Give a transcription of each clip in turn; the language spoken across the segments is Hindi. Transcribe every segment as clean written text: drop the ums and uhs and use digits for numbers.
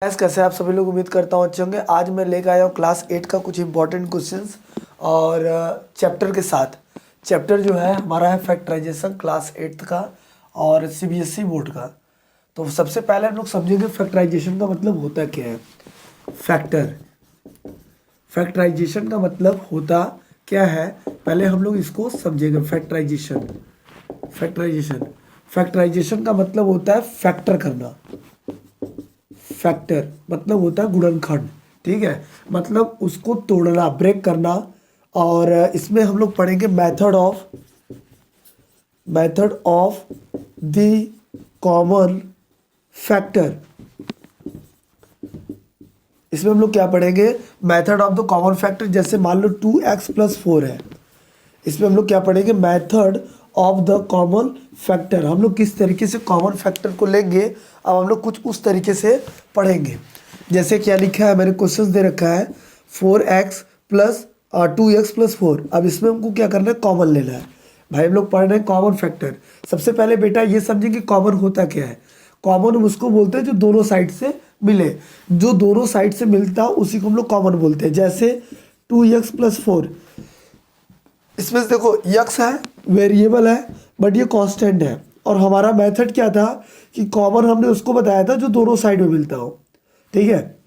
गैस कैसे आप सभी लोग उम्मीद करता हूँ अच्छे होंगे। आज मैं लेकर आया हूँ क्लास 8 का कुछ इंपॉर्टेंट क्वेश्चंस और चैप्टर के साथ। चैप्टर जो है हमारा है फैक्टराइजेशन क्लास 8 का और सीबीएसई बोर्ड का। तो सबसे पहले हम लोग समझेंगे फैक्टराइजेशन का मतलब होता क्या है। फैक्टराइजेशन का मतलब होता क्या है, पहले हम लोग इसको समझेंगे। फैक्टराइजेशन का मतलब होता है फैक्टर करना। फैक्टर मतलब होता है गुणनखंड, ठीक है, मतलब उसको तोड़ना, ब्रेक करना। और इसमें हम लोग पढ़ेंगे method of the common factor. इसमें हम लोग क्या पढ़ेंगे, method of the common factor. जैसे मान लो 2x+4 है, इसमें हम लोग क्या पढ़ेंगे, method of the common factor. हम लोग किस तरीके से कॉमन फैक्टर को लेंगे, अब हम लोग कुछ उस तरीके से पढ़ेंगे। जैसे क्या लिखा है, मैंने क्वेश्चन दे रखा है 4x प्लस 2x+4। अब इसमें हमको क्या करना है, कॉमन लेना है। भाई हम लोग पढ़ रहे हैं कॉमन फैक्टर। सबसे पहले बेटा ये समझें कि कॉमन होता क्या है। कॉमन हम उसको बोलते हैं जो दोनों साइड से मिले, जो दोनों साइड से मिलता है उसी को हम लोग कॉमन बोलते हैं। जैसे 2x+4, इसमें से देखो x है, वेरिएबल है, बट ये कांस्टेंट है। और हमारा मेथड क्या था कि कॉमन हमने उसको बताया था जो दोनों साइड में मिलता हो, ठीक है।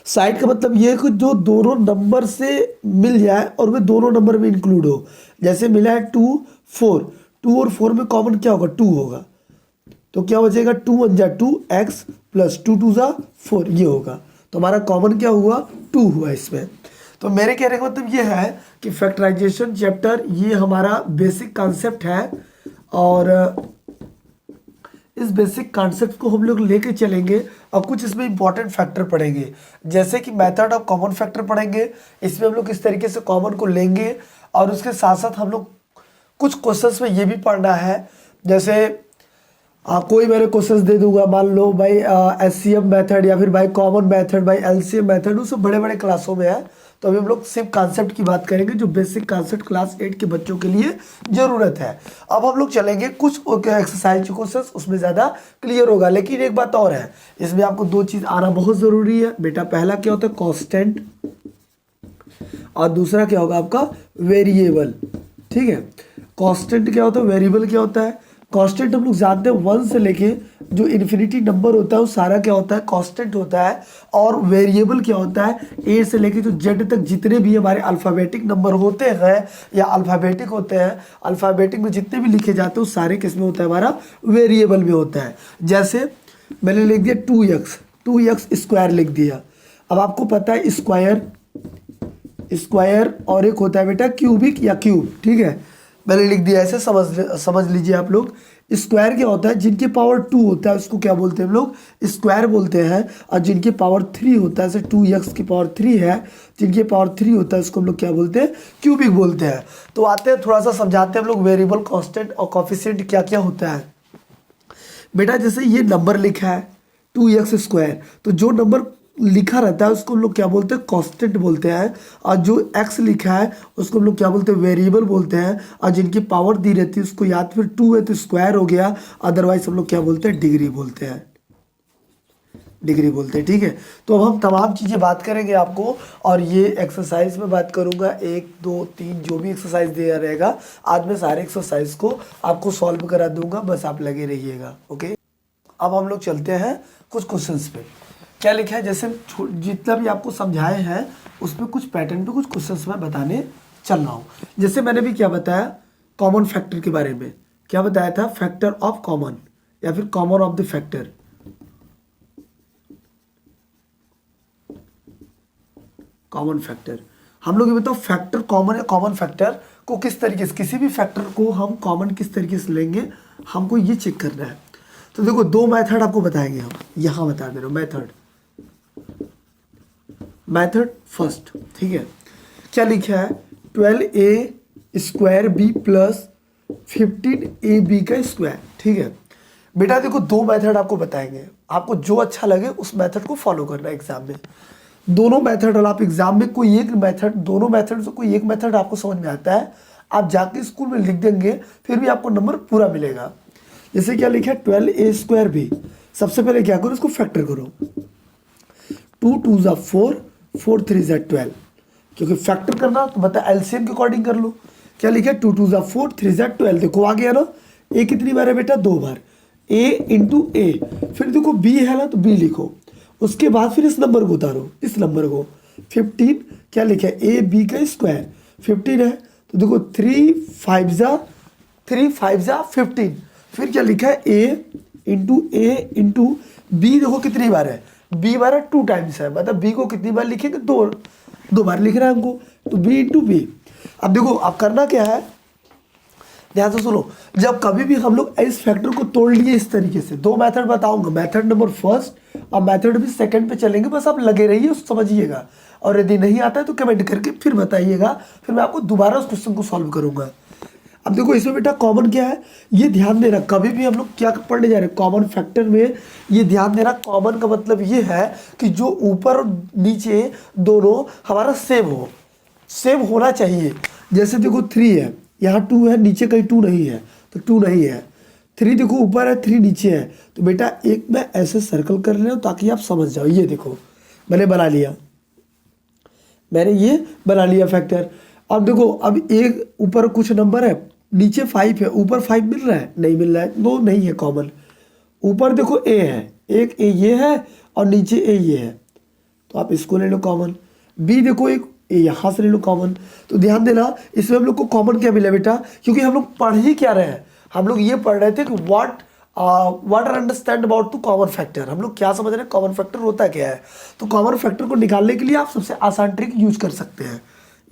साइड का मतलब ये है कि जो दोनों नंबर से मिल जाए और वे दोनों नंबर में इंक्लूड हो। जैसे मिला है 2 4, 2 और 4 में कॉमन क्या होगा, 2 होगा। तो क्या बचेगा, 2 1 जा 2, x प्लस 2 2 जा 4, ये होगा। तो हमारा कॉमन क्या हुआ, 2 हुआ इसमें। तो मेरे कहने का मतलब ये है कि फैक्टराइजेशन चैप्टर ये हमारा बेसिक कॉन्सेप्ट है और इस बेसिक कॉन्सेप्ट को हम लोग लेके चलेंगे और कुछ इसमें इंपॉर्टेंट फैक्टर पढ़ेंगे। जैसे कि मेथड ऑफ कॉमन फैक्टर पढ़ेंगे, इसमें हम लोग किस तरीके से कॉमन को लेंगे। और उसके साथ साथ हम लोग कुछ क्वेश्चंस में ये भी पढ़ना है। जैसे कोई मैंने क्वेश्चंस दे दूंगा, मान लो भाई एचसीएफ मेथड या फिर भाई कॉमन मेथड, भाई एलसीएम मेथड, वो सब बड़े बड़े क्लासों में है। तो अभी हम लोग सिर्फ कॉन्सेप्ट की बात करेंगे, जो बेसिक कॉन्सेप्ट क्लास 8 के बच्चों के लिए ज़रूरत है। अब हम लोग चलेंगे कुछ एक्सरसाइज क्वेश्चन, उसमें ज़्यादा क्लियर होगा। लेकिन एक बात और है, इसमें आपको दो चीज़ आना बहुत ज़रूरी है बेटा। पहला क्या होता है, कॉन्स्टेंट, और दूसरा क्या होगा आपका, वेरिएबल, ठीक है। कॉन्स्टेंट क्या होता है, वेरिएबल क्या होता है। कांस्टेंट हम लोग जानते हैं 1 से लेके जो इन्फिनिटी नंबर होता है वो सारा क्या होता है, कांस्टेंट होता है। और वेरिएबल क्या होता है, ए से लेके जो जेड तक जितने भी हमारे अल्फ़ाबेटिक नंबर होते हैं या अल्फ़ाबेटिक होते हैं, अल्फ़ाबेटिक में जितने भी लिखे जाते हैं वो सारे किस में होता है, हमारा वेरिएबल में होता है। जैसे मैंने लिख दिया 2x² लिख दिया। अब आपको पता है स्क्वायर और एक होता है बेटा क्यूबिक या क्यूब, ठीक है। मैंने लिख दिया ऐसे, समझ लीजिए आप लोग। स्क्वायर क्या होता है, जिनके पावर 2 होता है उसको क्या बोलते हैं हम लोग, स्क्वायर बोलते हैं। और जिनके पावर 3 होता है, जैसे 2x की पावर 3 है, जिनके पावर 3 होता है उसको हम लोग क्या बोलते हैं, क्यूबिक बोलते हैं। तो आते हैं थोड़ा सा समझाते हैं हम लोग वेरिएबल, कांस्टेंट और कोफिशिएंट क्या क्या होता है बेटा। जैसे ये नंबर लिखा है 2x², तो जो नंबर लिखा रहता है उसको हम लोग क्या बोलते हैं, कांस्टेंट बोलते हैं। और जो x लिखा है उसको हम लोग क्या बोलते हैं, वेरिएबल बोलते हैं। और जिनकी पावर दी रहती है उसको, या तो फिर 2 है तो स्क्वायर हो गया, अदरवाइज हम लोग क्या बोलते हैं, डिग्री बोलते हैं, ठीक है। तो अब हम तमाम चीज़ें बात करेंगे आपको, और ये एक्सरसाइज में बात करूंगा 1 2 3 जो भी एक्सरसाइज दिया रहेगा, आज मैं सारे एक्सरसाइज को आपको सॉल्व करा दूंगा, बस आप लगे रहिएगा, ओके। अब हम लोग चलते हैं कुछ क्वेश्चंस पे। क्या लिखा है, जैसे जितना भी आपको समझाए हैं उसमें कुछ पैटर्न पे कुछ क्वेश्चंस मैं बताने चल रहा हूँ। जैसे मैंने भी क्या बताया, कॉमन फैक्टर के बारे में क्या बताया था, फैक्टर ऑफ कॉमन या फिर common of the factor. Common factor, हम लोग ये बताओ फैक्टर कॉमन है, कॉमन फैक्टर को किस तरीके से, किसी भी फैक्टर को हम कॉमन किस तरीके से लेंगे, हमको ये चेक करना है। तो देखो दो मेथड आपको बताएंगे हम, यहाँ बता दे रहे हो मेथड फर्स्ट, ठीक है। क्या लिखा है, 12a² प्लस 15ab का स्क्वायर, ठीक है। बेटा देखो दो मेथड आपको बताएंगे, आपको जो अच्छा लगे उस मेथड को फॉलो करना है एग्जाम में। दोनों मेथड, और आप एग्जाम में कोई एक मेथड, दोनों मेथड से कोई एक मेथड आपको समझ में आता है, आप जाके स्कूल में लिख देंगे, फिर भी आपको नंबर पूरा मिलेगा। जैसे क्या लिखा है, 12a² भी, सबसे पहले क्या करो, इसको फैक्टर करो। 2 2 ज़ा 4, 4 3 ज़ा 12, क्योंकि फैक्टर करना तो बता एलसीएम के अकॉर्डिंग कर लो। क्या लिखा है 2 2 ज़ा 4, 3 ज़ा 12, देखो आ गया ना। ए कितनी बार है बेटा 2 बार, ए इंटू ए, फिर देखो बी है ना तो बी लिखो, उसके बाद फिर इस नंबर को उतारो, इस नंबर को 15, क्या लिखा है ए बी का स्क्वायर 15 है, तो देखो 3 5 ज़ा 15, फिर क्या लिखा है ए इंटू बी, देखो कितनी बार है, बी बार है 2 टाइम्स है, मतलब बी को कितनी बार लिखेंगे, दो बार लिख रहा है हमको, तो बी इंटू बी। अब देखो अब करना क्या है, ध्यान से सुनो, जब कभी भी हम लोग इस फैक्टर को तोड़ लिए इस तरीके से, दो मेथड बताऊंगा, मेथड नंबर फर्स्ट और मेथड भी सेकंड पे चलेंगे, बस आप लगे रहिए समझिएगा, और यदि नहीं आता है तो कमेंट करके फिर बताइएगा, फिर मैं आपको दोबारा उस क्वेश्चन को सॉल्व करूंगा। अब देखो इसमें बेटा कॉमन क्या है, ये ध्यान देना, कभी भी हम लोग क्या पढ़ने जा रहे हैं कॉमन फैक्टर में, ये ध्यान देना, कॉमन का मतलब ये है कि जो ऊपर और नीचे दोनों हमारा सेम होना चाहिए। जैसे देखो 3 है, यहाँ 2 है, नीचे कहीं 2 नहीं है तो 2 नहीं है, 3 देखो ऊपर है 3 नीचे है, तो बेटा एक मैं ऐसे सर्कल कर ले रहा हूँ ताकि आप समझ जाओ। ये देखो मैंने ये बना लिया फैक्टर। अब देखो अब एक ऊपर कुछ नंबर है, नीचे 5 है, ऊपर 5 मिल रहा है, नहीं मिल रहा है, दो नहीं है कॉमन। ऊपर देखो ए है, एक ए ये है और नीचे ए ये है, तो आप इसको ले लो कॉमन। बी देखो एक ए यहाँ से ले लो कॉमन। तो ध्यान देना इसमें हम लोग को कॉमन क्या मिला बेटा, क्योंकि हम लोग पढ़ ही क्या रहे हैं, हम लोग ये पढ़ रहे थे कि what are understand about to common factor, हम लोग क्या समझ रहे हैं कॉमन फैक्टर होता क्या है। तो कॉमन फैक्टर को निकालने के लिए आप सबसे आसान ट्रिक यूज कर सकते हैं।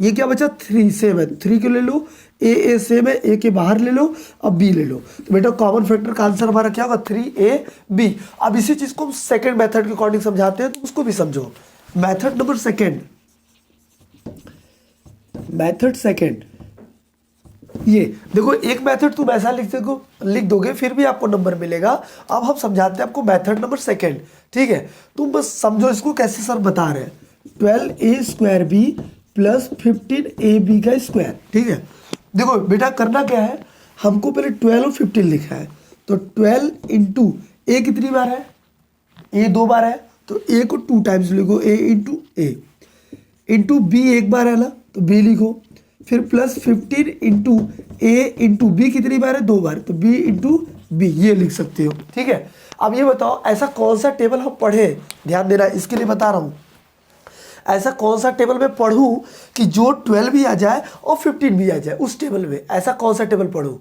ये क्या बचा 3 सेम है, 3 को ले लो, ए सेम है, ए के बाहर ले लो, अब बी ले लो, तो बेटा कॉमन फैक्टर का आंसर हमारा क्या होगा 3ab। अब इसी चीज को हम सेकंड मेथड के अकॉर्डिंग समझाते हैं, तो उसको भी समझो। Method number second, method second, ये देखो एक मेथड तुम ऐसा लिख दोगे फिर भी आपको नंबर मिलेगा। अब हम समझाते हैं आपको मेथड नंबर सेकंड, ठीक है। तुम बस समझो इसको कैसे सर बता रहे हैं, 12a² b प्लस 15ab का स्क्वायर, ठीक है। देखो बेटा करना क्या है, हमको पहले 12 और 15 लिखा है, तो 12 इंटू ए कितनी बार है, ए 2 बार है, तो ए को 2 टाइम्स लिखो, ए इंटू बी एक बार है ना, तो बी लिखो, फिर प्लस 15 इंटू ए इंटू बी कितनी बार है, 2 बार, तो बी इंटू बी, ये लिख सकते हो, ठीक है। अब ये बताओ ऐसा कौन सा टेबल हम पढ़े, ध्यान देना इसके लिए बता रहा हूँ, ऐसा कौन सा टेबल में पढ़ूं कि जो 12 भी आ जाए और 15 भी आ जाए उस टेबल में, ऐसा कौन सा टेबल पढ़ूं।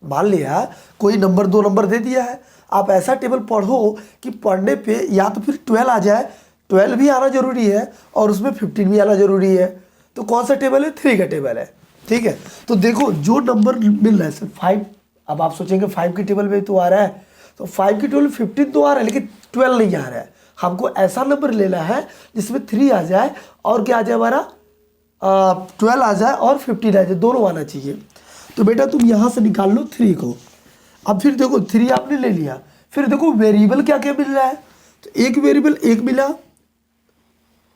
मान लिया कोई नंबर 2 नंबर दे दिया है, आप ऐसा टेबल पढ़ो कि पढ़ने पे या तो फिर 12 आ जाए, 12 भी आना जरूरी है और उसमें 15 भी आना जरूरी है, तो कौन सा टेबल है 3 का टेबल है, ठीक है। तो देखो जो नंबर मिल रहा है सिर्फ 5, अब आप सोचेंगे 5 की टेबल में तो आ रहा है, तो 5 की टेबल 15 तो आ रहा है लेकिन 12 नहीं आ रहा है। हमको ऐसा नंबर लेना है जिसमें 3 आ जाए और क्या आ जाए हमारा 12 आ जाए और 15 आ जाए, दोनों आना चाहिए। तो बेटा तुम यहाँ से निकाल लो 3 को। अब फिर देखो 3 आपने ले लिया, फिर देखो वेरिएबल क्या क्या मिल रहा है, तो एक वेरिएबल एक मिला,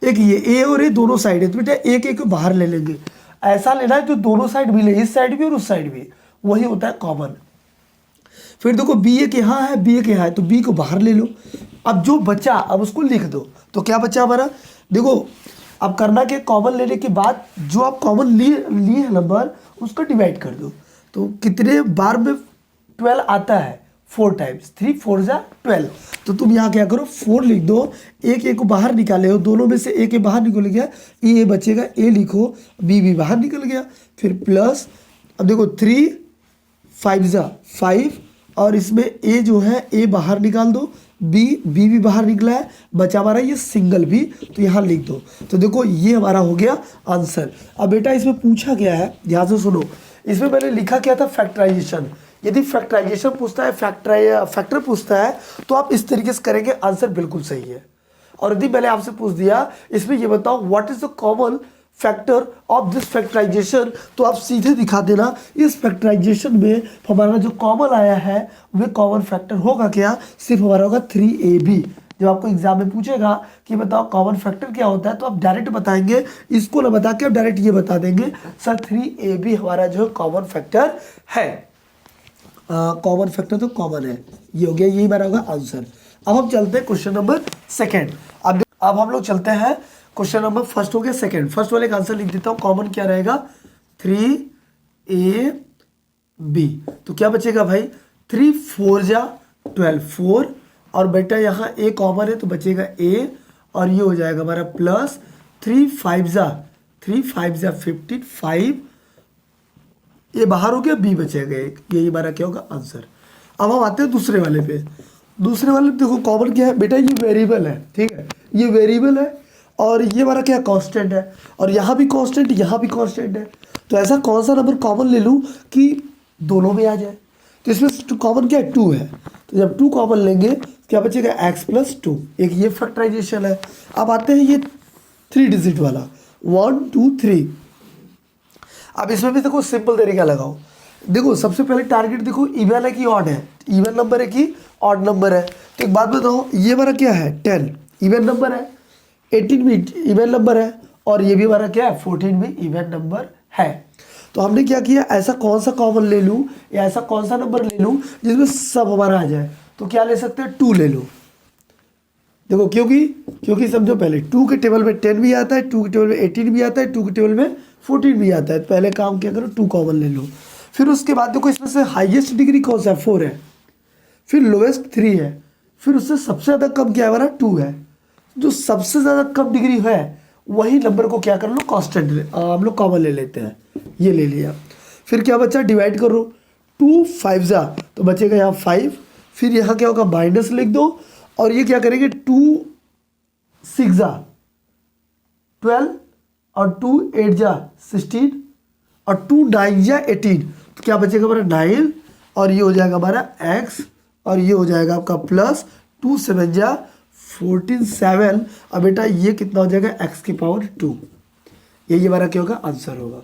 एक ये ए और ए दोनों साइड है, तो बेटा एक बाहर ले लेंगे। ऐसा लेना है जो दोनों साइड मिले, इस साइड भी और उस साइड भी, वही होता है कॉमन। फिर देखो बी एक यहाँ है, बी एक यहाँ है, तो बी को बाहर ले लो। अब जो बचा अब उसको लिख दो, तो क्या बचा हमारा, देखो अब करना कि कॉमन लेने के बाद जो आप कॉमन लिए है नंबर उसको डिवाइड कर दो, तो कितने बार में 12 आता है 4 टाइम्स, 3 4 ज़ा 12, तो तुम यहाँ क्या करो 4 लिख दो, एक को बाहर निकाले हो, दोनों में से एक बाहर निकल गया, ये बचेगा, ए लिखो, बी भी बाहर निकल गया, फिर प्लस, अब देखो 3 5 ज़ा 5 और इसमें ए जो है ए बाहर निकाल दो, बी भी बाहर निकला है, बचा हमारा ये सिंगल भी, तो यहाँ लिख दो। तो देखो ये हमारा हो गया आंसर। अब बेटा इसमें पूछा गया है, ध्यान से सुनो, इसमें मैंने लिखा क्या था फैक्टराइजेशन। यदि फैक्टराइजेशन पूछता है, फैक्टर पूछता है, तो आप इस तरीके से करेंगे, आंसर बिल्कुल सही है। और यदि मैंने आपसे पूछ दिया इसमें ये बताओ what is the common factor of this factorization, तो आप सीधे दिखा देना इस फैक्टराइजेशन में हमारा जो कॉमन आया है वह कॉमन फैक्टर होगा क्या, सिर्फ हमारा होगा 3ab। जब आपको एग्जाम में पूछेगा कि बताओ कॉमन फैक्टर क्या होता है, तो आप डायरेक्ट बताएंगे, इसको ना बता के आप डायरेक्ट ये बता देंगे सर 3ab हमारा जो कॉमन फैक्टर है। कॉमन फैक्टर तो कॉमन है, ये हो गया, यही हमारा होगा आंसर। अब हम चलते हैं क्वेश्चन नंबर सेकेंड। अब अब हम लोग चलते हैं क्वेश्चन नंबर फर्स्ट हो गया सेकंड। फर्स्ट वाले का आंसर लिख देता हूँ, कॉमन क्या रहेगा 3ab। तो क्या बचेगा भाई 3 4 जा 12 4, और बेटा यहाँ a कॉमन है तो बचेगा a, और ये हो जाएगा हमारा प्लस 3 5 जा 15 5, ये बाहर हो गया, b बचेगा एक, यही हमारा क्या होगा आंसर। अब हम आते हैं दूसरे वाले पे। दूसरे वाले पे देखो कॉमन क्या है बेटा, ये वेरिएबल है, ठीक है, ये वेरिएबल है और ये हमारा क्या कांस्टेंट है, और यहाँ भी कांस्टेंट यहाँ भी कांस्टेंट है। तो ऐसा कौन सा नंबर कॉमन ले लूँ कि दोनों में आ जाए। तो इसमें कॉमन क्या है 2 है, तो जब 2 कॉमन लेंगे क्या बचेगा x + 2, एक ये फैक्टराइजेशन है। अब आते हैं ये 3 डिजिट वाला 1 2 3। अब इसमें भी देखो सिंपल तरीका लगाओ। देखो सबसे पहले टारगेट देखो इवन है कि ऑड है, इवन नंबर है कि ऑड नंबर है। तो एक बात बताओ, ये हमारा क्या है 10 इवन नंबर है, 18 भी इवन नंबर है, और ये भी हमारा क्या है 14 भी इवन नंबर है। तो हमने क्या किया, ऐसा कौन सा कॉमन ले लूँ या ऐसा कौन सा नंबर ले लूँ जिसमें सब हमारा आ जाए। तो क्या ले सकते हैं 2 ले लो। देखो क्योंकि समझो पहले 2 के टेबल में 10 भी आता है, 2 के टेबल में 18 भी आता है, 2 के टेबल में 14 भी आता है। तो पहले काम क्या करो 2 कॉमन ले लो। फिर उसके बाद देखो इसमें से हाईएस्ट डिग्री कौन सा है 4 है, फिर लोएस्ट 3 है, फिर उससे सबसे ज़्यादा कम क्या है हमारा 2 है। जो सबसे ज़्यादा कम डिग्री है वही नंबर को क्या कर लो कांस्टेंट हम लोग कॉमन ले लेते हैं, ये ले लिया। फिर क्या बचा, डिवाइड करो 2 5 जा तो बचेगा यहाँ 5, फिर यहाँ क्या होगा माइनस लिख दो, और ये क्या करेंगे 2 6 जा 12, और 2 8 जा 16, और 2 9 जा 18। तो क्या बचेगा हमारा 9, और ये हो जाएगा हमारा x, और ये हो जाएगा आपका प्लस 2 7 जा 14 7, और बेटा ये कितना हो जाएगा x⁻²। यही हमारा क्या होगा आंसर होगा।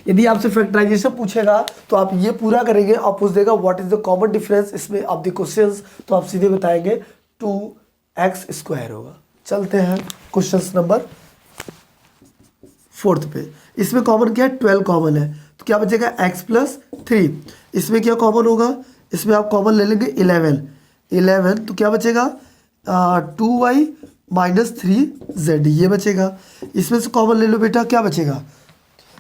यदि आपसे फैक्टराइजेशन पूछेगा तो आप ये पूरा करेंगे और पूछ देगा what is the common difference इसमें ऑफ द क्वेश्चंस, तो आप सीधे बताएंगे 2x² होगा। चलते हैं क्वेश्चन नंबर 4 पे। इसमें कॉमन क्या है 12 कॉमन है, तो क्या बचेगा x + 3। इसमें क्या कॉमन होगा, इसमें आप कॉमन ले लेंगे 11, तो क्या बचेगा 2y - 3z, ये बचेगा। इसमें से कॉमन ले लो बेटा, क्या बचेगा,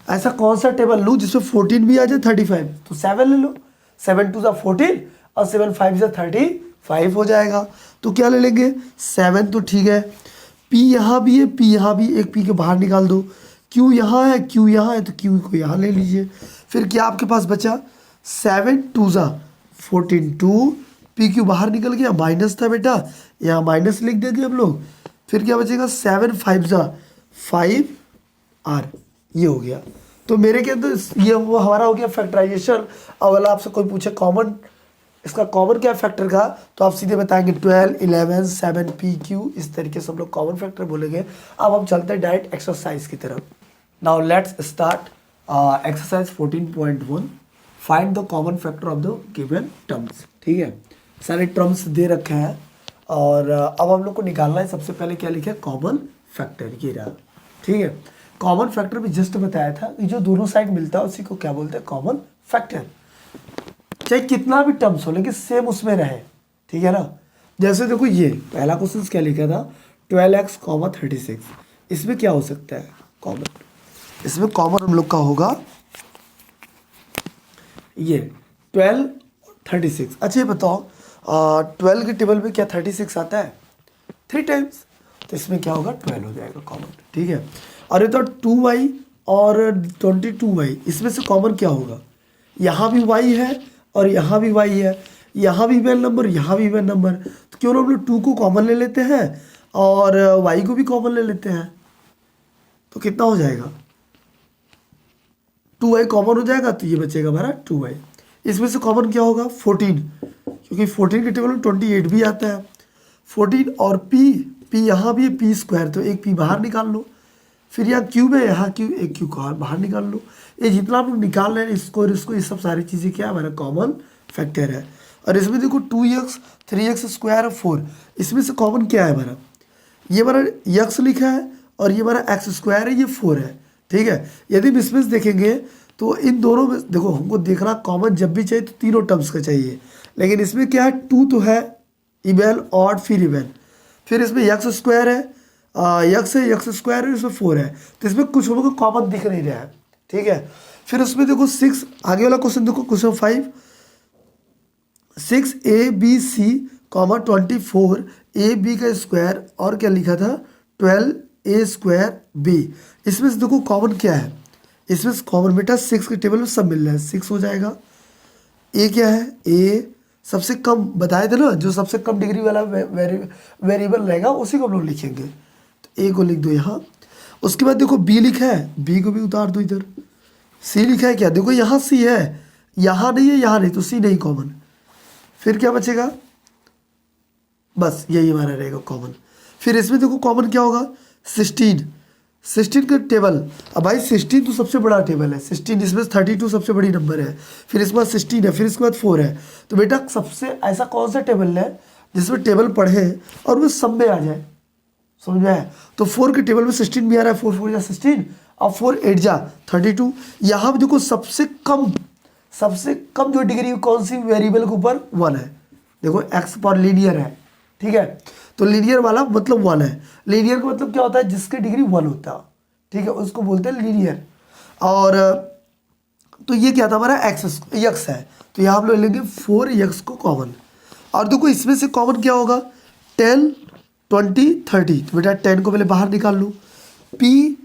ऐसा कौन सा टेबल लूँ जिसमें 14 भी आ जाए 35, तो 7 ले लो, 7 2 14 और 7 5 35 हो जाएगा। तो क्या ले लेंगे 7, तो ठीक है। p यहाँ भी है, p यहाँ भी, एक p के बाहर निकाल दो, q यहाँ है, q यहाँ है, तो q को यहाँ ले लीजिए। फिर क्या आपके पास बचा 7 2 14 2, pq बाहर निकल गया, माइनस था बेटा, यहाँ माइनस लिख देंगे हम लोग। फिर क्या बचेगा 7 5 5 r, ये हो गया। तो मेरे के अंदर ये वो हमारा हो गया फैक्टराइजेशन। और वाला आपसे कोई पूछे कॉमन, इसका कॉमन क्या फैक्टर का, तो आप सीधे बताएंगे 12 11 7 pq, इस तरीके से हम लोग कॉमन फैक्टर बोलेंगे। अब हम चलते हैं डायरेक्ट एक्सरसाइज की तरफ। Now let's start exercise 14.1, find the common factor of the given terms. ठीक है, सारे टर्म्स दे रखे हैं, और अब हम लोग को निकालना है। सबसे पहले क्या लिखे कॉमन फैक्टर, ये रहा। ठीक है, कॉमन फैक्टर भी जस्ट बताया था कि जो दोनों साइड मिलता है उसी को क्या बोलते हैं कॉमन फैक्टर। चाहे कितना भी टर्म्स हो लेकिन सेम उसमें रहे, ठीक है ना। जैसे देखो ये पहला क्वेश्चन क्या लिखा था 12x, 36, इसमें क्या हो सकता है कॉमन, इसमें कॉमन हम लोग का होगा ये 12 36। अच्छा ये बताओ 12 के टेबल में क्या 36 आता है 3 टाइम्स, तो इसमें क्या होगा 12 हो जाएगा कॉमन। ठीक है, और ये तो 2y और 22y, इसमें से कॉमन क्या होगा, यहाँ भी y है और यहाँ भी y है, यहाँ भी इवन नंबर, यहाँ भी इवन नंबर, तो क्यों हम लोग 2 को कॉमन ले लेते हैं और y को भी कॉमन ले लेते हैं। तो कितना हो जाएगा 2y कॉमन हो जाएगा, तो ये बचेगा हमारा 2y। इसमें से कॉमन क्या होगा 14, क्योंकि 14 के टेबल में 28 भी आता है। 14 और p यहाँ भी है p², तो एक p बाहर निकाल लो। फिर यहाँ क्यूब है, यहाँ क्यूब, एक क्यूब को बाहर निकाल लो। ये जितना आप लोग निकाल रहे हैं इसको और इसको, ये सब सारी चीज़ें क्या है हमारा कॉमन फैक्टर है। और इसमें देखो 2x 3x² और 4, इसमें से कॉमन क्या है हमारा, ये हमारा x लिखा है और ये हमारा x² है, ये 4 है। ठीक है, यदि हम इसमें देखेंगे तो इन दोनों में देखो हमको देखना कॉमन जब भी चाहिए तो तीनों टर्म्स का चाहिए, लेकिन इसमें क्या है 2 तो है इवन ऑड फिर इवन, फिर इसमें एक्स स्क्वायर है, एक्स है, एक्स स्क्वायर है, इसमें 4 है, तो इसमें कुछ हमको कॉमन दिख नहीं रहा है, ठीक है। फिर उसमें देखो 6, आगे वाला क्वेश्चन देखो, क्वेश्चन 5, 6ab कॉमा 24 ab का स्क्वायर और क्या लिखा था 12a² b। इसमें से देखो कॉमन क्या है, इसमें से कॉमन बेटा 6 के टेबल में सब मिल रहा है, 6 हो जाएगा। ए क्या है, ए सबसे कम बताए थे ना, जो सबसे कम डिग्री वाला वेरिएबल रहेगा उसी को हम लोग लिखेंगे, तो ए को लिख दो यहाँ। उसके बाद देखो बी लिखा है, बी को भी उतार दो इधर। सी लिखा है क्या, देखो यहाँ सी है, यहाँ नहीं है, यहाँ नहीं, तो सी नहीं कॉमन। फिर क्या बचेगा, बस यही हमारा रहेगा कॉमन। फिर इसमें देखो कॉमन क्या होगा, 16 का टेबल। अब भाई 16 तो सबसे बड़ा टेबल है, 16 इसमें 32 सबसे बड़ी नंबर है, फिर इसके बाद 16 है, फिर इसके बाद 4 है। तो बेटा सबसे ऐसा कौन सा टेबल है जिसमें टेबल पढ़े और वो सब में आ जाए, समझ में आया। तो 4 के टेबल में 16 भी आ रहा है, 4 4 जा 16 और 4 8 जा 32। यहाँ पे देखो सबसे कम जो डिग्री कौन सी वेरिएबल के ऊपर 1 है, देखो एक्स पर लीनियर है, ठीक है, तो लीनियर वाला मतलब 1 है। लीनियर का मतलब क्या होता है, जिसकी डिग्री 1 होता है, ठीक है, उसको बोलते हैं लीनियर। और तो ये क्या था हमारा एक्स है, तो यहाँ हम लोग लेंगे 4x को कॉमन। और देखो इसमें से कॉमन क्या होगा, 10 20 30, तो बेटा 10 को पहले बाहर निकाल लूँ। पी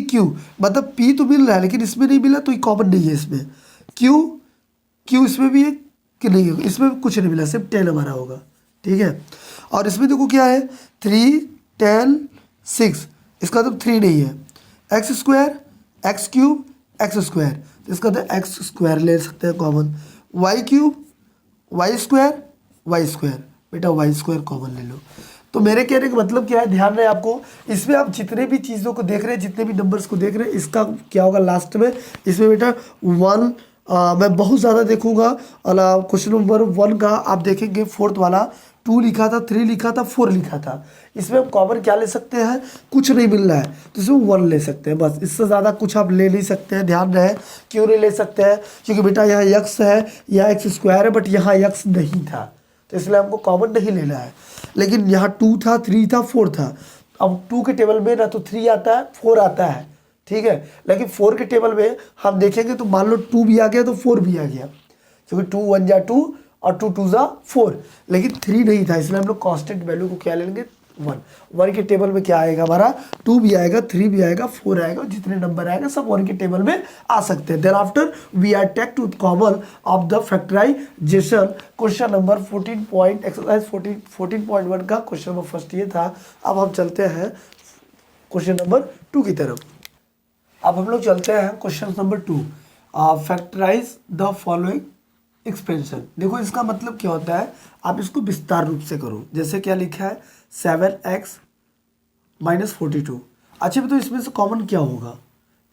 क्यू, मतलब पी तो मिल रहा है लेकिन इसमें नहीं मिला तो ये कॉमन नहीं है इसमें। क्यू इसमें भी है कि नहीं है, इसमें कुछ नहीं मिला, सिर्फ 10 हमारा होगा, ठीक है। और इसमें देखो क्या है 3 10 6, इसका तो 3 नहीं है, x square x cube x square, तो इसका तो एक्स स्क्वायर ले सकते हैं common. Y cube y square, बेटा वाई स्क्वायर कॉमन ले लो। तो मेरे कहने का मतलब क्या है, ध्यान रहे आपको, इसमें आप जितने भी चीज़ों को देख रहे हैं, जितने भी नंबर्स को देख रहे हैं, इसका क्या होगा लास्ट में, इसमें बेटा 1 मैं बहुत ज़्यादा देखूंगा। और क्वेश्चन नंबर 1 का आप देखेंगे 4th वाला 2 लिखा था, 3 लिखा था, 4 लिखा था। इसमें हम कॉमन क्या ले सकते हैं, कुछ नहीं मिल रहा है तो इसमें 1 ले सकते हैं, बस इससे ज़्यादा कुछ आप ले नहीं सकते हैं। ध्यान रहे क्यों नहीं ले सकते हैं, क्योंकि बेटा यहाँ एक्स है, यहाँ एक्स स्क्वायर है, बट यहाँ एक्स नहीं था, तो इसलिए हमको कॉमन नहीं लेना है। लेकिन यहाँ 2 था, 3 था, 4 था। अब 2 के टेबल में ना तो 3 आता है, 4 आता है, ठीक है, लेकिन 4 के टेबल में हम देखेंगे तो मान लो 2 भी आ गया तो 4 भी आ गया, क्योंकि 2 1 जा 2 और 2 2 जा 4, लेकिन 3 नहीं था, इसलिए हम लोग कांस्टेंट वैल्यू को क्या लेंगे 1 के टेबल में क्या आएगा हमारा 2 भी आएगा, 3 भी आएगा, 4 आएगा, जितने नंबर आएगा सब 1 के टेबल में आ सकते हैं। Then after we are take to common of the factorization. Question number 14.1 का क्वेश्चन नंबर फर्स्ट ये था। अब हम चलते हैं क्वेश्चन नंबर 2 की तरफ। अब हम लोग चलते हैं question number 2, factorize the following expansion. देखो इसका मतलब क्या होता है, आप इसको विस्तार रूप से करो। जैसे क्या लिखा है 7x - 42। अच्छा तो इसमें से कॉमन क्या होगा,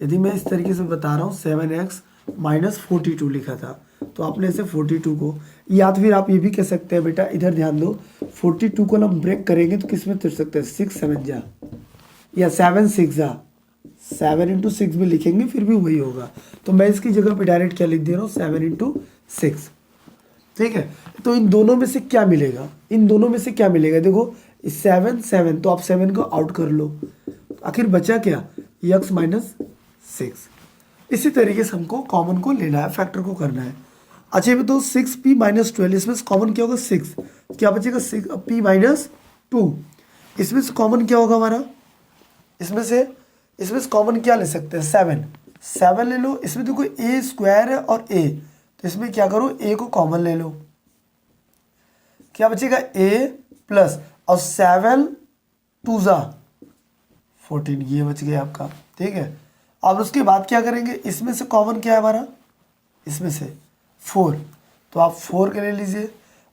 यदि मैं इस तरीके से बता रहा हूँ 7x - 42 लिखा था, तो आपने इसे 42 को, या तो फिर आप ये भी कह सकते हैं बेटा, इधर ध्यान दो, 42 को हम ब्रेक करेंगे तो किस में कर सकते हैं 6 7 जा या 7 6 जा, 7 × 6 भी लिखेंगे फिर भी वही होगा। तो मैं इसकी जगह पे डायरेक्ट क्या लिख दे रहा हूँ 7 × 6, ठीक है। तो इन दोनों में से क्या मिलेगा, इन दोनों में से क्या मिलेगा, देखो 7 7, तो आप 7 को आउट कर लो, आखिर बचा क्या x - 6। इसी तरीके से हमको कॉमन को लेना है, फैक्टर को करना है। अच्छा तो 6p - 12, इसमें से कॉमन क्या होगा 6, क्या बचेगा 6p - 2। इसमें से कॉमन क्या होगा हमारा, इसमें से कॉमन क्या ले सकते हैं 7 ले लो। इसमें देखो a स्क्वायर है और a, तो इसमें क्या करो a को कॉमन ले लो, क्या बचेगा a प्लस और 7 2 जा 14, ये बच गया आपका, ठीक है। अब उसके बाद क्या करेंगे, इसमें से कॉमन क्या है हमारा, इसमें से 4, तो आप 4 के ले लीजिए,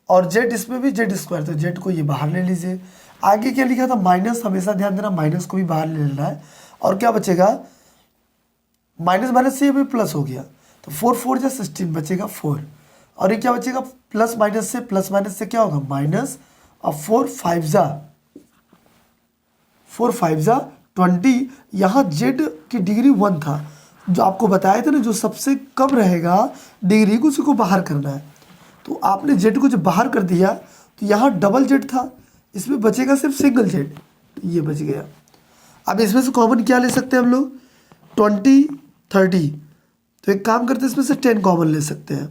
और z इसमें भी z स्क्वायर, तो z को ये बाहर ले लीजिए। आगे क्या लिखा था माइनस, हमेशा ध्यान देना माइनस को भी बाहर ले लेना है, और क्या बचेगा माइनस से ये भी प्लस हो गया, तो 4 4 जा 16 बचेगा 4, और ये क्या बचेगा प्लस माइनस से क्या होगा माइनस, और 4 5 जा 20। यहाँ z की डिग्री 1 था, जो आपको बताया था ना, जो सबसे कम रहेगा डिग्री को उसी को बाहर करना है। तो आपने z को जब बाहर कर दिया तो यहाँ डबल z था, इसमें बचेगा सिर्फ सिंगल जेड, ये बच गया। अब इसमें से कॉमन क्या ले सकते हैं हम लोग, 20 30, तो एक काम करते हैं इसमें से 10 कॉमन ले सकते हैं,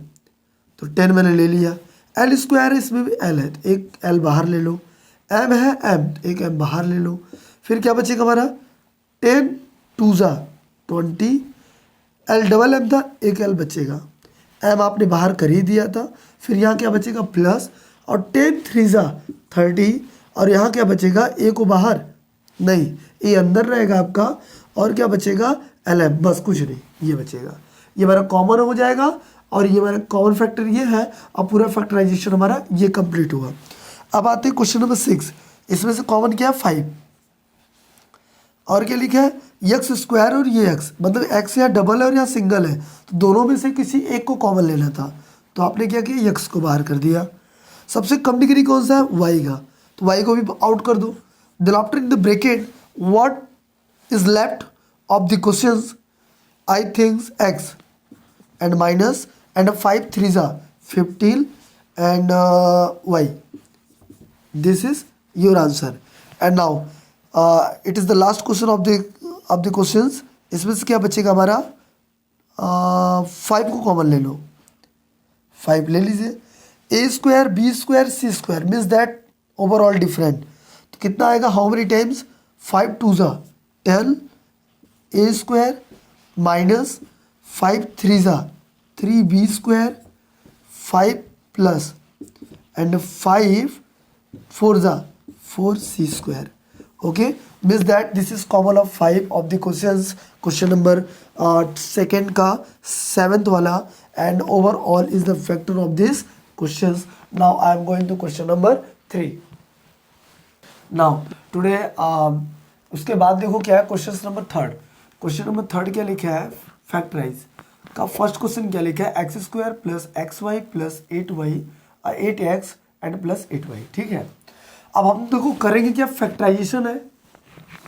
तो 10 मैंने ले लिया। एल स्क्वायर है, इसमें भी एल है, तो एक एल बाहर ले लो। एम है एम, एक एम बाहर ले लो। फिर क्या बचेगा हमारा, 10 2 ज़ा 20, एल डबल एम था, एक एल बचेगा। एम आपने बाहर कर ही दिया था। फिर यहाँ क्या बचेगा प्लस, और 10 3 ज़ा 30, और यहाँ क्या बचेगा, ए को बाहर नहीं, ए अंदर रहेगा आपका, और क्या बचेगा एल एम, बस कुछ नहीं, ये बचेगा। ये हमारा कॉमन हो जाएगा, और ये हमारा कॉमन फैक्टर ये है। अब पूरा फैक्टराइजेशन हमारा ये कंप्लीट हुआ। अब आते हैं क्वेश्चन नंबर 6। इसमें से कॉमन क्या है 5, और क्या लिखा है एक्स स्क्वायर, और ये एक्स मतलब एक्स यहाँ डबल है और यहाँ सिंगल है, तो दोनों में से किसी एक को कॉमन लेना था, तो आपने क्या किया, एक्स को बाहर कर दिया। सबसे कम डिग्री कौन सा है, वाई का, तो वाई को भी आउट कर दो। Then after in the bracket what is left of the questions, I thinks x and minus and 5 3s are 15 and y. This is your answer. And now it is the last question of the questions. इसमें से क्या बचेगा हमारा, 5 को कॉमन ले लो, 5 ले लीजिए। A square B square C square means that overall different, तो कितना आएगा, हाउ मेनी टाइम्स, 5 2 ज़ा 10, ए स्क्वायर माइनस 5 3 ज़ा 3 बी स्क्वायर, 5 प्लस एंड 5 4 ज़ा 4 C square. Okay, means that this is common of 5 of the questions, question number second का 7th वाला, and overall is the factor of this questions. Now I am going to question number 3। Now today उसके बाद देखो क्या है, क्वेश्चन नंबर 3। क्वेश्चन नंबर 3 क्या लिखा है, फैक्टराइज का फर्स्ट क्वेश्चन क्या लिखा है, x square plus x y plus 8 x and plus 8 y. ठीक है, अब हम देखो करेंगे क्या, फैक्टराइजेशन है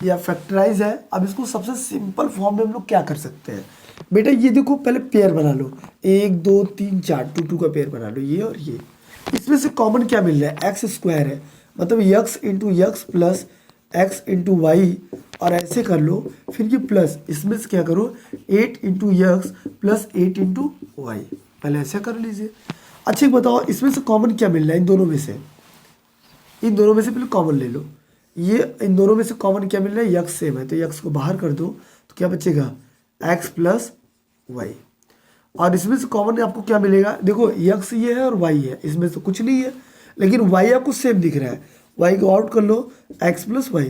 या फैक्टराइज है। अब इसको सबसे सिंपल फॉर्म में हम लोग क्या कर सकते हैं, बेटा ये देखो पहले पेयर बना लो, 1 2 3 4 2 2 का पेयर बना लो, ये और ये। इसमें से कॉमन क्या मिल रहा है, एक्स स्क्वायर है, मतलब x into x plus x into y, और ऐसे कर लो। फिर ये प्लस, इसमें से क्या करो, 8 into x plus 8 into y, पहले ऐसे कर लीजिए। अच्छा बताओ इसमें से कॉमन क्या मिल रहा है, इन दोनों में से, इन दोनों में से पहले कॉमन ले लो। ये इन दोनों में से कॉमन क्या मिल रहा है, एक्स सेम है, तो एक्स को बाहर कर दो, तो क्या बचेगा, एक्स प्लस वाई। और इसमें से कॉमन आपको क्या मिलेगा, देखो एक्स ये है और वाई है, इसमें से कुछ नहीं है, लेकिन वाई आपको सेम दिख रहा है, वाई को आउट कर लो, X plus Y.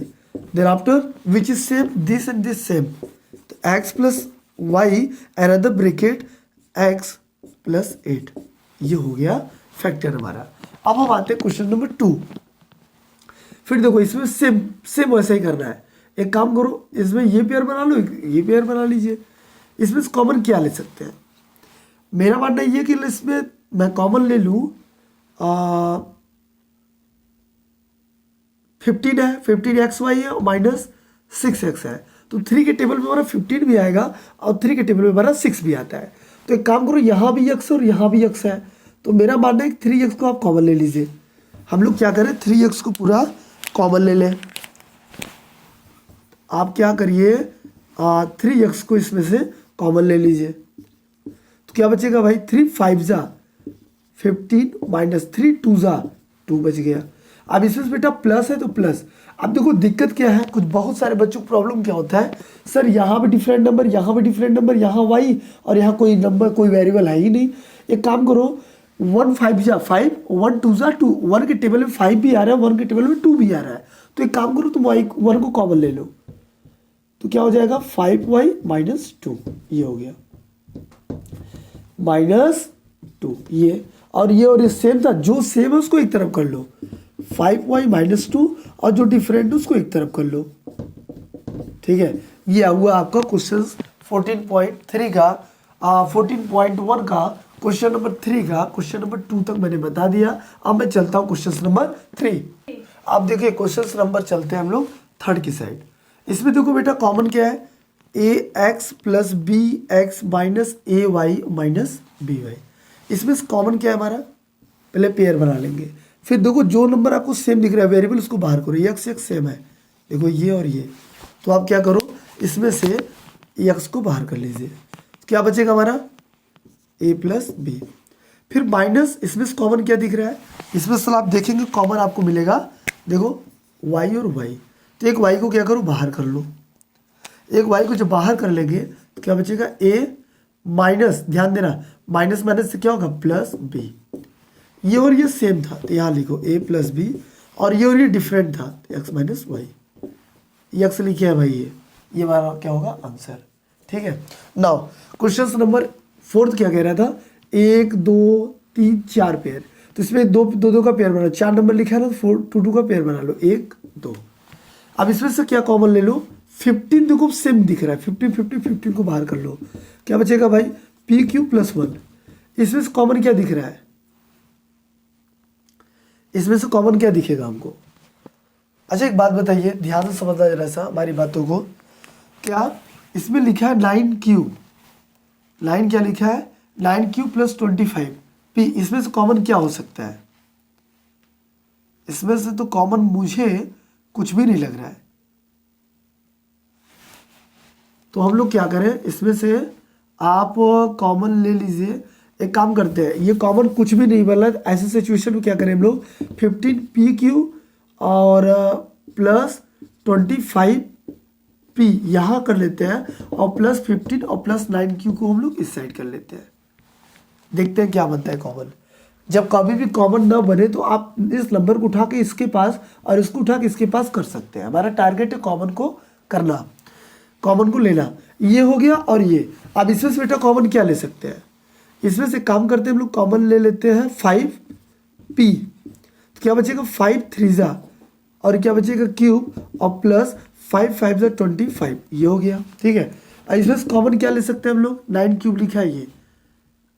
Then after which is same, this and this same, तो X plus Y another bracket X plus 8, ये हो गया फैक्टर हमारा। अब हम आते हैं क्वेश्चन नंबर 2। फिर देखो इसमें सेम सेम वैसा ही करना है। एक काम करो, इसमें ये पेयर बना लो, ये पेयर बना लीजिए। इसमें कॉमन क्या ले सकते हैं, मेरा मानना ये कि इसमें मैं कॉमन ले लूँ 15 है, 15 एक्स वाई है माइनस 6 एक्स है, तो 3 के टेबल में हमारा 15 भी आएगा और 3 के टेबल में हमारा 6 भी आता है। तो एक काम करो, यहाँ भी एक्स और यहाँ भी एक्स है, तो मेरा मानना है कि 3 एक्स को आप कॉमन ले लीजिए। हम लोग क्या करें, 3 एक्स को पूरा कॉमन ले लें। आप क्या करिए, 3 एक्स को इसमें से कॉमन ले लीजिए, तो क्या बचेगा भाई, 3 5 ज़ा 15 माइनस 3 2 ज़ा 2 बच गया। अब इसमें बेटा प्लस है तो प्लस। अब देखो दिक्कत क्या है, कुछ बहुत सारे बच्चों को प्रॉब्लम क्या होता है, सर यहाँ भी डिफरेंट नंबर, यहाँ भी डिफरेंट नंबर, यहाँ वाई, और यहाँ कोई नंबर कोई वेरिएबल है ही नहीं। एक काम करो, 1 5 ज़ा 5, 1 2 ज़ा 2, 1 के टेबल में 5 भी आ रहा है, 1 के टेबल में 2 भी आ रहा है, तो एक काम करो तुम वाई 1 को कॉमन ले लो, तो क्या हो जाएगा 5y माइनस 2, ये हो गया माइनस 2, ये और ये सेम था, जो सेम है उसको एक तरफ कर लो, 5y माइनस 2, और जो डिफरेंट है उसको एक तरफ कर लो। ठीक है, ये हुआ आपका क्वेश्चन 14.3 का 14.1 का क्वेश्चन नंबर 3 का क्वेश्चन नंबर 2 तक मैंने बता दिया। अब मैं चलता हूँ क्वेश्चन नंबर 3। आप देखिए क्वेश्चन नंबर चलते हैं हम लोग थर्ड की साइड। इसमें देखो बेटा कॉमन क्या है, A X plus B X minus A Y minus B Y. इसमें कॉमन क्या है हमारा, पहले पेयर बना लेंगे। फिर देखो जो नंबर आपको सेम दिख रहा है वेरिएबल उसको बाहर करो, यक्स यक्स सेम है, देखो ये और ये, तो आप क्या करो इसमें से यक्स को बाहर कर लीजिए, क्या बचेगा हमारा ए प्लस बी। फिर माइनस, इसमें से कॉमन क्या दिख रहा है, इसमें से आप देखेंगे कॉमन आपको मिलेगा, देखो वाई और वाई, तो एक वाई को क्या करो बाहर कर लो, एक वाई को जब बाहर कर लेंगे तो क्या बचेगा ए माइनस, ध्यान देना माइनस माइनस से क्या होगा प्लस बी, ये और ये सेम था तो यहाँ लिखो ए प्लस बी, और ये और ये डिफरेंट था तो एक्स माइनस वाई, यक्स लिखे है भाई, ये हमारा क्या होगा आंसर। ठीक है, नाउ क्वेश्चन नंबर 4 क्या कह रहा था, 1 2 3 4 पेयर, तो इसमें दो दो दो का पेयर बना, 4 नंबर लिखा है ना, 4 2 2 का पेयर बना लो 1 2। अब इसमें से क्या कॉमन ले लो, 15 देखो सेम दिख रहा है, 15 15 15 को बाहर कर लो, क्या बचेगा भाई पी क्यू प्लस 1। इसमें से कॉमन क्या दिख रहा है, इसमें से कॉमन क्या दिखेगा हमको। अच्छा एक बात बताइए, ध्यान से समझना जरा सा हमारी बातों को, क्या इसमें लिखा है 9Q, लाइन क्या लिखा है 9Q प्लस 25 P, इसमें से कॉमन क्या हो सकता है, इसमें से तो कॉमन मुझे कुछ भी नहीं लग रहा है, तो हम लोग क्या करें, इसमें से आप कॉमन ले लीजिए, एक काम करते हैं, ये कॉमन कुछ भी नहीं बन रहा, ऐसे सिचुएशन में क्या करें हम लोग 15PQ और प्लस 25P यहाँ कर लेते हैं, और प्लस 15 और प्लस 9Q को हम लोग इस साइड कर लेते हैं, देखते हैं क्या बनता है कॉमन। जब कभी भी कॉमन ना बने तो आप इस नंबर को उठा के इसके पास और इसको उठा के इसके पास कर सकते हैं, हमारा टारगेट है कॉमन को करना, कॉमन को लेना, ये हो गया और ये। अब इसमें से बेटा कॉमन क्या ले सकते हैं, इसमें से काम करते हैं हम लोग, कॉमन ले लेते हैं 5P, तो क्या बचेगा 5 3 जा, और क्या बचेगा क्यूब और प्लस 5 5 जा 25, ये हो गया। ठीक है, और इसमें से कॉमन क्या ले सकते हैं हम लोग, 9 क्यूब लिखा है ये,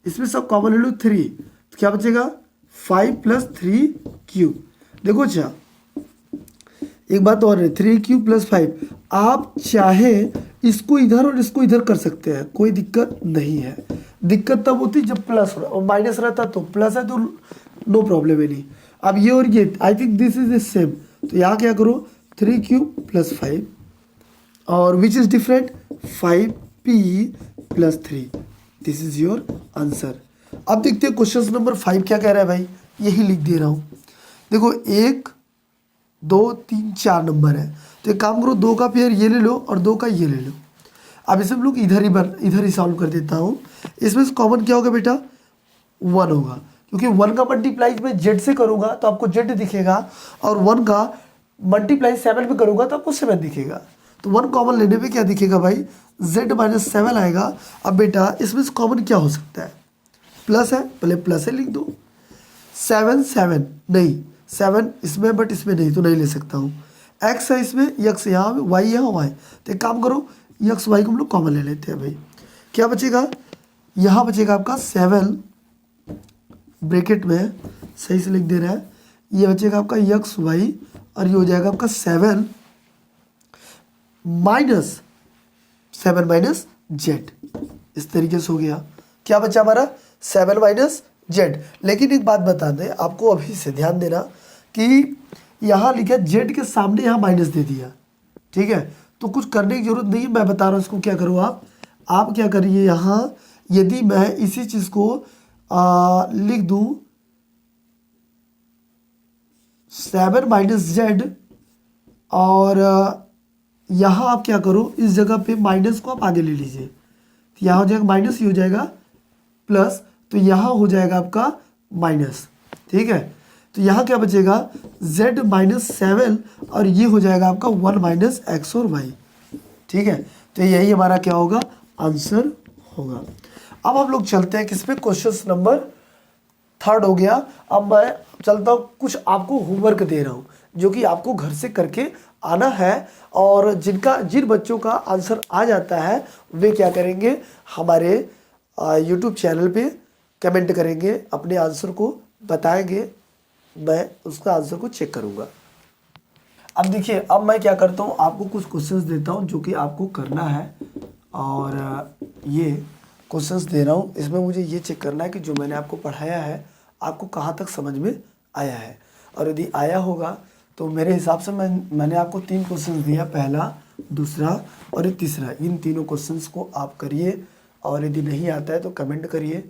इसमें सब कॉमन ले लो 3, तो क्या बचेगा 5 प्लस 3 क्यूब। देखो अच्छा एक बात और है, 3 क्यूब प्लस 5, आप चाहे इसको इधर और इसको इधर कर सकते हैं, कोई दिक्कत नहीं है, दिक्कत तब होती जब प्लस और माइनस रहता, तो प्लस है तो नो प्रॉब्लम है नहीं। अब ये और ये I think this is the same, तो यहाँ क्या करो 3 क्यूब प्लस 5 और which is different 5P plus 3, this is your answer. अब देखते हैं क्वेश्चन नंबर 5 क्या कह रहा है भाई, यही लिख दे रहा हूँ, देखो 1 2 3 4 नंबर है, तो एक काम करो 2 का पेयर ये ले लो और 2 का ये ले लो। अब इसे हम लोग इधर ही सॉल्व कर देता हूँ, इसमें से कॉमन क्या होगा बेटा 1 होगा, क्योंकि 1 का मल्टीप्लाई मैं जेड से करूँगा तो आपको जेड दिखेगा, और 1 का मल्टीप्लाई 7 पे करूँगा तो आपको 7 दिखेगा, तो 1 कॉमन लेने पे क्या दिखेगा भाई z माइनस 7 आएगा। अब बेटा इसमें से कॉमन क्या हो सकता है, प्लस है, पहले प्लस है लिख दो, 7 7 नहीं 7 इसमें बट इसमें नहीं, तो नहीं ले सकता हूँ, x है इसमें, x यहाँ y यहाँ y, तो एक काम करो x y को हम लोग कॉमन ले लेते हैं भाई, क्या बचेगा यहाँ बचेगा आपका 7 ब्रैकेट में सही से लिख दे रहा है, ये बचेगा आपका x y और ये हो जाएगा आपका 7 माइनस 7 माइनस जेड, इस तरीके से हो गया, क्या बचा हमारा 7 माइनस जेड। लेकिन एक बात बता दें आपको, अभी से ध्यान देना कि यहाँ लिखा जेड के सामने यहाँ माइनस दे दिया, ठीक है, तो कुछ करने की जरूरत नहीं है, मैं बता रहा हूँ इसको क्या करो आप क्या करिए, यहाँ यदि मैं इसी चीज़ को लिख दूँ 7 माइनस जेड, और यहाँ आप क्या करो इस जगह पे माइनस को आप आगे ले लीजिए, तो यहाँ हो जाएगा माइनस, ये हो जाएगा प्लस, तो यहाँ हो जाएगा आपका माइनस, ठीक है, तो यहाँ क्या बचेगा z माइनस 7 और ये हो जाएगा आपका 1 माइनस एक्स और y, ठीक है, तो यही हमारा क्या होगा आंसर होगा। अब हम लोग चलते हैं किस पे, क्वेश्चन नंबर 3 हो गया। अब मैं चलता हूँ, कुछ आपको होमवर्क दे रहा हूँ जो कि आपको घर से करके आना है, और जिन बच्चों का आंसर आ जाता है वे क्या करेंगे, हमारे यूट्यूब चैनल पे कमेंट करेंगे, अपने आंसर को बताएंगे, मैं उसका आंसर को चेक करूँगा। अब देखिए, अब मैं क्या करता हूँ, आपको कुछ क्वेश्चंस देता हूँ जो कि आपको करना है, और ये क्वेश्चंस दे रहा हूँ, इसमें मुझे ये चेक करना है कि जो मैंने आपको पढ़ाया है आपको कहाँ तक समझ में आया है। और यदि आया होगा तो मेरे हिसाब से मैंने आपको 3 क्वेश्चन दिया, पहला, दूसरा और तीसरा। इन तीनों क्वेश्चंस को आप करिए और यदि नहीं आता है तो कमेंट करिए,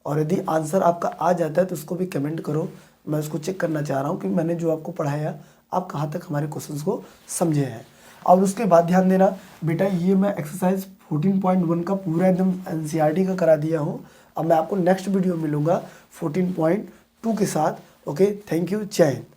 और यदि आंसर आपका आ जाता है तो उसको भी कमेंट करो। मैं उसको चेक करना चाह रहा हूँ कि मैंने जो आपको पढ़ाया आप कहाँ तक हमारे क्वेश्चंस को समझे हैं। और उसके बाद ध्यान देना बेटा, ये मैं एक्सरसाइज 14.1 का पूरा एकदम NCERT का करा दिया हूँ। अब मैं आपको नेक्स्ट वीडियो मिलूँगा 14.2 के साथ। ओके, थैंक यू, जय हिंद।